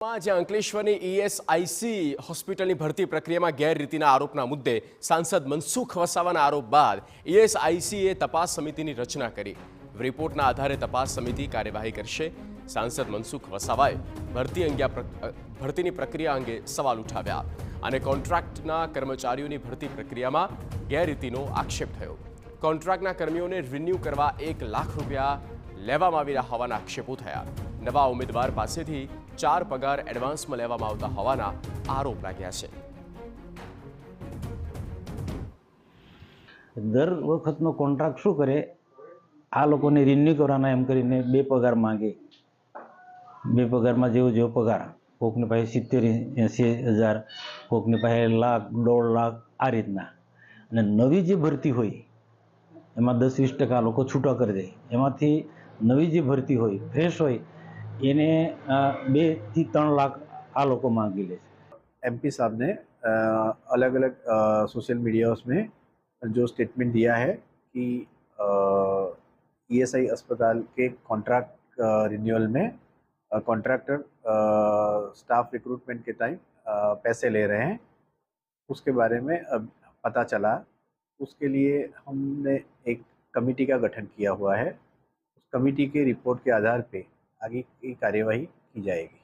જ્યાં અંકલેશ્વરની ઈએસઆઈસી હોસ્પિટલની ભરતી પ્રક્રિયામાં ગેરરીતિના આરોપના મુદ્દે સાંસદ મનસુખ વસાવાના આરોપ બાદ ઈએસઆઈસીએ તપાસ સમિતિની રચના કરી। રિપોર્ટના આધારે તપાસ સમિતિ કાર્યવાહી કરશે। સાંસદ મનસુખ વસાવાએ ભરતીની પ્રક્રિયા અંગે સવાલ ઉઠાવ્યા અને કોન્ટ્રાક્ટના કર્મચારીઓની ભરતી પ્રક્રિયામાં ગેરરીતિનો આક્ષેપ થયો। કોન્ટ્રાક્ટના કર્મીઓને રિન્યૂ કરવા ₹1 લાખ લેવામાં આવી રહ્યા હોવાના આક્ષેપો થયા। નવા ઉમેદવાર પાસેથી 4 પગાર એડવાન્સમાં લેવામાં આવતા હોવાના આરોપ લાગ્યા છે। દર વખતનો કોન્ટ્રાક્ટ શું કરે, આ લોકોને રિન્યુ કરવાના એમ કરીને 2 પગાર માંગે। 2 પગારમાં જેવો પગાર, કોકની પાસે 70-80 હજાર, કોકની પાસે ₹1 લાખ, ₹1.5 લાખ, આ રીતના। અને નવી જે ભરતી હોય એમાં 10-20% લોકો છૂટા કરી દે। એમાંથી નવી જે ભરતી હોય, ફ્રેશ હોય, એને 2 થી 3 लाख आ लोग मांगी ले। एमपी साहब ने अलग अलग सोशल मीडियाज में जो स्टेटमेंट दिया है कि ईएसआई अस्पताल के कॉन्ट्रैक्ट रिन्यूअल में कॉन्ट्रैक्टर स्टाफ रिक्रूटमेंट के टाइम पैसे ले रहे हैं, उसके बारे में अब पता चला। उसके लिए हमने एक कमेटी का गठन किया हुआ है। उस कमेटी के रिपोर्ट के आधार पे आगे की कार्यवाही की जाएगी।